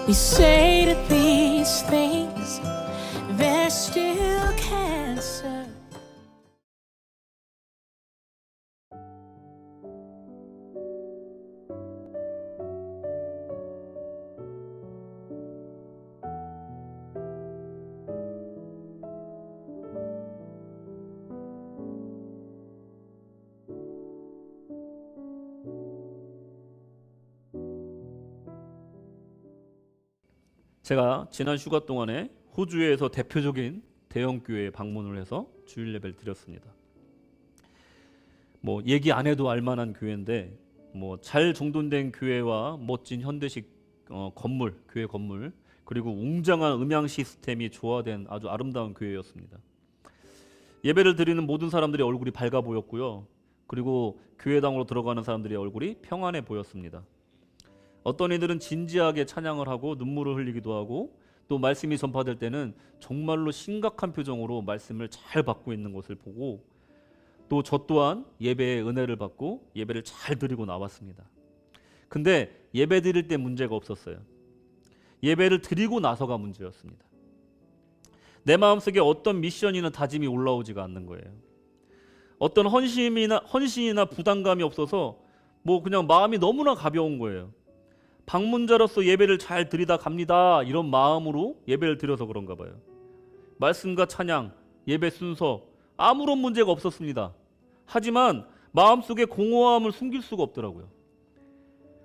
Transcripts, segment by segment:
We say to these things, there's still cancer. 제가 지난 휴가 동안에 호주에서 대표적인 대형 교회에 방문을 해서 주일 예배를 드렸습니다. 뭐 얘기 안 해도 알만한 교회인데 뭐 잘 정돈된 교회와 멋진 현대식 건물, 교회 건물, 그리고 웅장한 음향 시스템이 조화된 아주 아름다운 교회였습니다. 예배를 드리는 모든 사람들의 얼굴이 밝아 보였고요. 그리고 교회당으로 들어가는 사람들의 얼굴이 평안해 보였습니다. 어떤 이들은 진지하게 찬양을 하고 눈물을 흘리기도 하고, 또 말씀이 전파될 때는 정말로 심각한 표정으로 말씀을 잘 받고 있는 것을 보고, 또 저 또한 예배의 은혜를 받고 예배를 잘 드리고 나왔습니다. 근데 예배 드릴 때 문제가 없었어요. 예배를 드리고 나서가 문제였습니다. 내 마음속에 어떤 미션이나 다짐이 올라오지가 않는 거예요. 어떤 헌신이나 부담감이 없어서 뭐 그냥 마음이 너무나 가벼운 거예요. 방문자로서 예배를 잘 드리다 갑니다, 이런 마음으로 예배를 드려서 그런가 봐요. 말씀과 찬양, 예배 순서 아무런 문제가 없었습니다. 하지만 마음속에 공허함을 숨길 수가 없더라고요.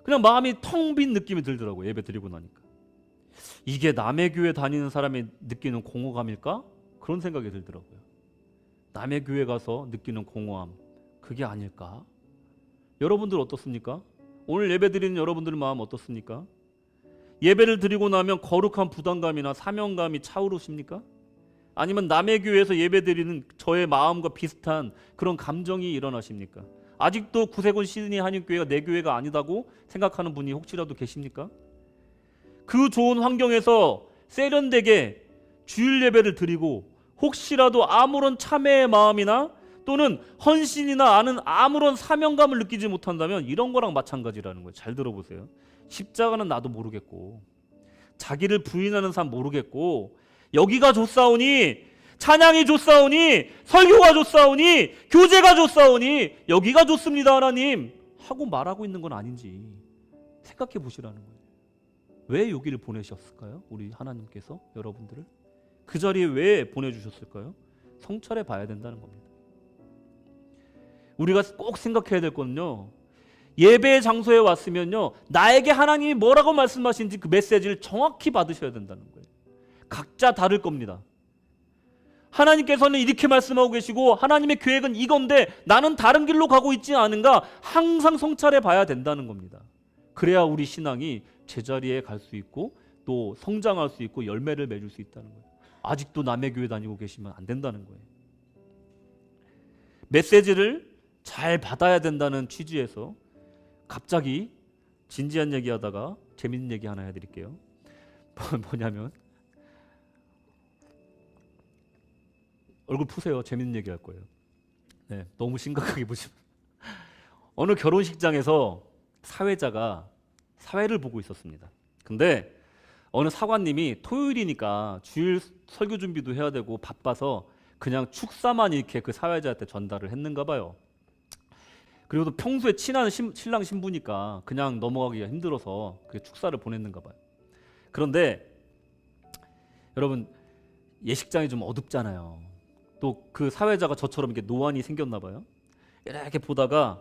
그냥 마음이 텅 빈 느낌이 들더라고요. 예배 드리고 나니까. 이게 남의 교회 다니는 사람이 느끼는 공허감일까? 그런 생각이 들더라고요. 남의 교회 가서 느끼는 공허함, 그게 아닐까? 여러분들 어떻습니까? 오늘 예배 드리는 여러분들 마음 어떻습니까? 예배를 드리고 나면 거룩한 부담감이나 사명감이 차오르십니까? 아니면 남의 교회에서 예배 드리는 저의 마음과 비슷한 그런 감정이 일어나십니까? 아직도 구세군 시드니 한인교회가 내 교회가 아니다고 생각하는 분이 혹시라도 계십니까? 그 좋은 환경에서 세련되게 주일 예배를 드리고 혹시라도 아무런 참회의 마음이나 또는 헌신이나 아무런 사명감을 느끼지 못한다면 이런 거랑 마찬가지라는 거예요. 잘 들어보세요. 십자가는 나도 모르겠고, 자기를 부인하는 사람 모르겠고, 여기가 좋사오니, 찬양이 좋사오니, 설교가 좋사오니, 교제가 좋사오니, 여기가 좋습니다 하나님 하고 말하고 있는 건 아닌지 생각해 보시라는 거예요. 왜 여기를 보내셨을까요? 우리 하나님께서 여러분들을 그 자리에 왜 보내주셨을까요? 성찰해 봐야 된다는 겁니다. 우리가 꼭 생각해야 될 거는요, 예배 장소에 왔으면요, 나에게 하나님이 뭐라고 말씀하신지 그 메시지를 정확히 받으셔야 된다는 거예요. 각자 다를 겁니다. 하나님께서는 이렇게 말씀하고 계시고 하나님의 계획은 이건데 나는 다른 길로 가고 있지 않은가 항상 성찰해 봐야 된다는 겁니다. 그래야 우리 신앙이 제자리에 갈 수 있고 또 성장할 수 있고 열매를 맺을 수 있다는 거예요. 아직도 남의 교회 다니고 계시면 안 된다는 거예요. 메시지를 잘 받아야 된다는 취지에서 갑자기 진지한 얘기하다가 재밌는 얘기 하나 해드릴게요. 뭐냐면, 얼굴 푸세요. 재밌는 얘기 할 거예요. 네, 너무 심각하게 보시면. 어느 결혼식장에서 사회자가 사회를 보고 있었습니다. 근데 어느 사관님이 토요일이니까 주일 설교 준비도 해야 되고 바빠서 그냥 축사만 이렇게 그 사회자한테 전달을 했는가 봐요. 그리고 또 평소에 친한 신랑 신부니까 그냥 넘어가기가 힘들어서 그 축사를 보냈는가 봐요. 그런데 여러분, 예식장이 좀 어둡잖아요. 또 그 사회자가 저처럼 이렇게 노안이 생겼나 봐요. 이렇게 보다가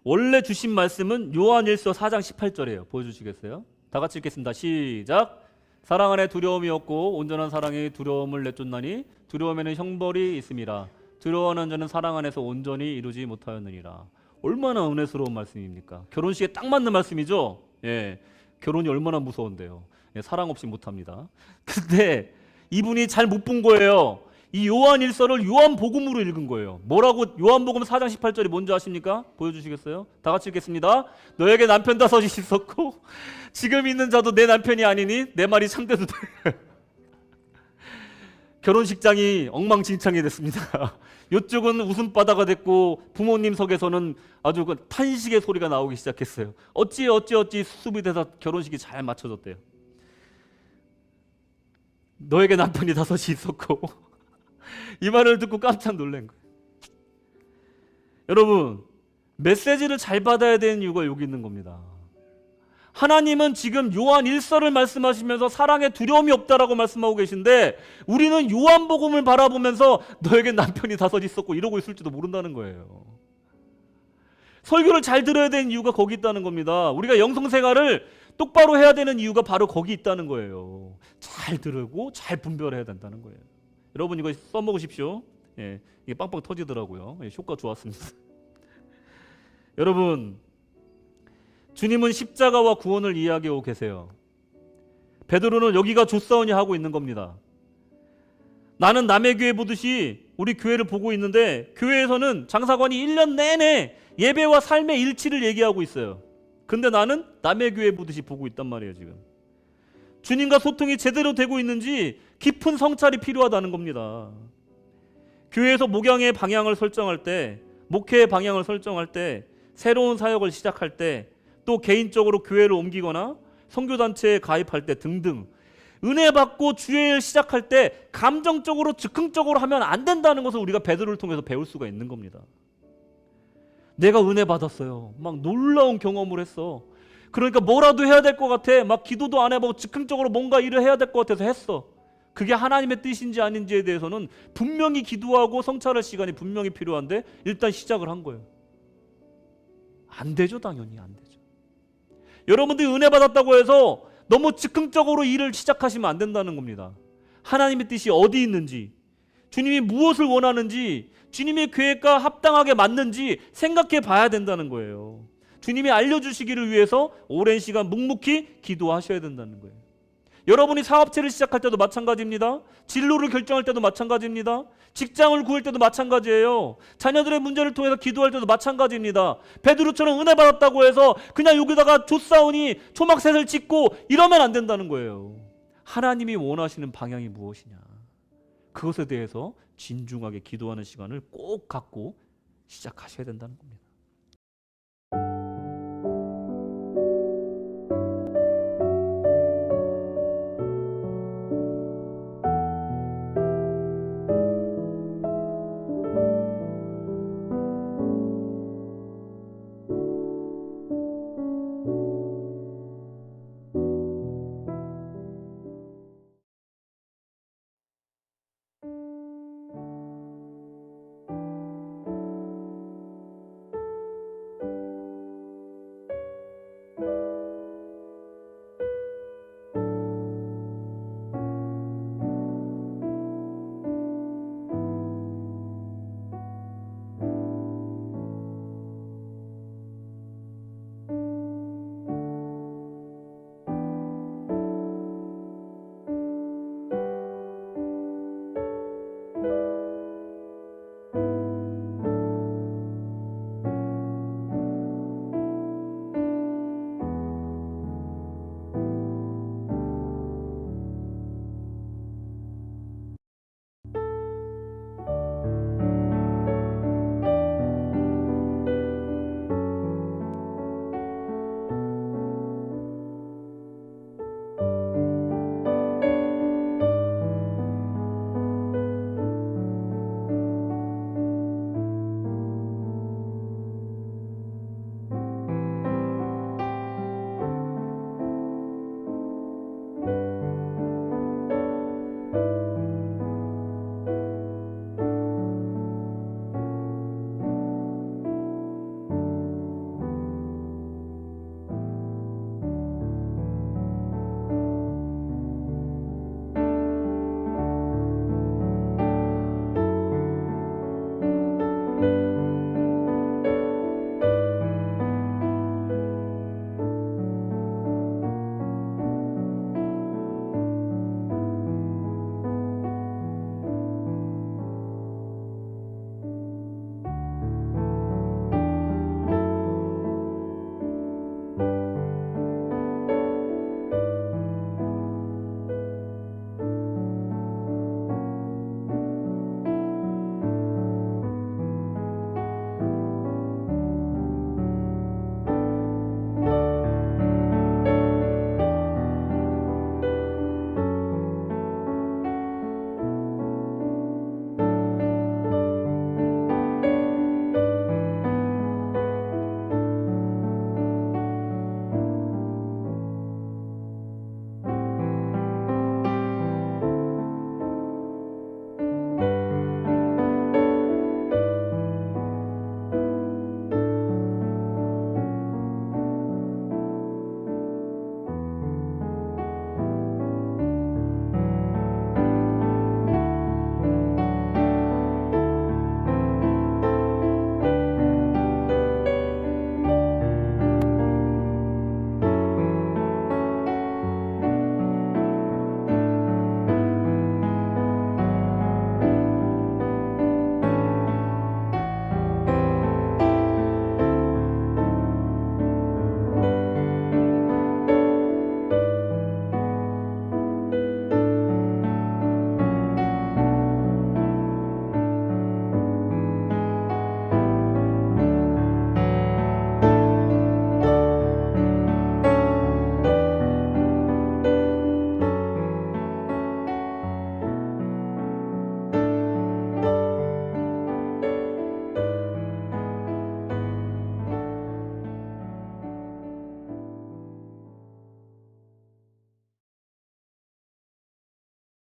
원래 주신 말씀은 요한일서 4장 18절이에요. 보여주시겠어요? 다 같이 읽겠습니다. 시작. 사랑 안에 두려움이 없고 온전한 사랑이 두려움을 내쫓나니 두려움에는 형벌이 있음이라. 두려워하는 자는 사랑 안에서 온전히 이루지 못하였느니라. 얼마나 은혜스러운 말씀입니까? 결혼식에 딱 맞는 말씀이죠. 예, 결혼이 얼마나 무서운데요. 예, 사랑 없이 못합니다. 근데 이분이 잘 못 본 거예요. 이 요한일서를 요한복음으로 읽은 거예요. 뭐라고? 요한복음 4장 18절이 뭔지 아십니까? 보여주시겠어요? 다 같이 읽겠습니다. 너에게 남편 다섯이 있었고 지금 있는 자도 내 남편이 아니니 내 말이 참돼도 돼. 결혼식장이 엉망진창이 됐습니다. 이쪽은 웃음바다가 됐고 부모님석에서는 아주 그 탄식의 소리가 나오기 시작했어요. 어찌 수습이 돼서 결혼식이 잘 맞춰졌대요. 너에게 남편이 다섯이 있었고 이 말을 듣고 깜짝 놀란 거예요. 여러분, 메시지를 잘 받아야 되는 이유가 여기 있는 겁니다. 하나님은 지금 요한 1서를 말씀하시면서 사랑에 두려움이 없다라고 말씀하고 계신데 우리는 요한복음을 바라보면서 너에게 남편이 다섯 있었고 이러고 있을지도 모른다는 거예요. 설교를 잘 들어야 되는 이유가 거기 있다는 겁니다. 우리가 영성생활을 똑바로 해야 되는 이유가 바로 거기 있다는 거예요. 잘 들고 잘 분별해야 된다는 거예요. 여러분 이거 써먹으십시오. 예, 이게 빵빵 터지더라고요. 예, 효과 좋았습니다. 여러분, 주님은 십자가와 구원을 이야기하고 계세요. 베드로는 여기가 조사원이 하고 있는 겁니다. 나는 남의 교회 보듯이 우리 교회를 보고 있는데 교회에서는 장사관이 1년 내내 예배와 삶의 일치를 얘기하고 있어요. 근데 나는 남의 교회 보듯이 보고 있단 말이에요. 지금 주님과 소통이 제대로 되고 있는지 깊은 성찰이 필요하다는 겁니다. 교회에서 목양의 방향을 설정할 때, 목회의 방향을 설정할 때, 새로운 사역을 시작할 때, 또 개인적으로 교회를 옮기거나 선교단체에 가입할 때 등등 은혜 받고 주의 일 시작할 때 감정적으로 즉흥적으로 하면 안 된다는 것을 우리가 베드로를 통해서 배울 수가 있는 겁니다. 내가 은혜 받았어요. 막 놀라운 경험을 했어. 그러니까 뭐라도 해야 될 것 같아. 막 기도도 안 해보고 즉흥적으로 뭔가 일을 해야 될 것 같아서 했어. 그게 하나님의 뜻인지 아닌지에 대해서는 분명히 기도하고 성찰할 시간이 분명히 필요한데 일단 시작을 한 거예요. 안 되죠. 당연히 안 되죠. 여러분들이 은혜 받았다고 해서 너무 즉흥적으로 일을 시작하시면 안 된다는 겁니다. 하나님의 뜻이 어디 있는지, 주님이 무엇을 원하는지, 주님의 계획과 합당하게 맞는지 생각해 봐야 된다는 거예요. 주님이 알려주시기를 위해서 오랜 시간 묵묵히 기도하셔야 된다는 거예요. 여러분이 사업체를 시작할 때도 마찬가지입니다. 진로를 결정할 때도 마찬가지입니다. 직장을 구할 때도 마찬가지예요. 자녀들의 문제를 통해서 기도할 때도 마찬가지입니다. 베드로처럼 은혜 받았다고 해서 그냥 여기다가 조사오니 초막셋을 짓고 이러면 안 된다는 거예요. 하나님이 원하시는 방향이 무엇이냐, 그것에 대해서 진중하게 기도하는 시간을 꼭 갖고 시작하셔야 된다는 겁니다.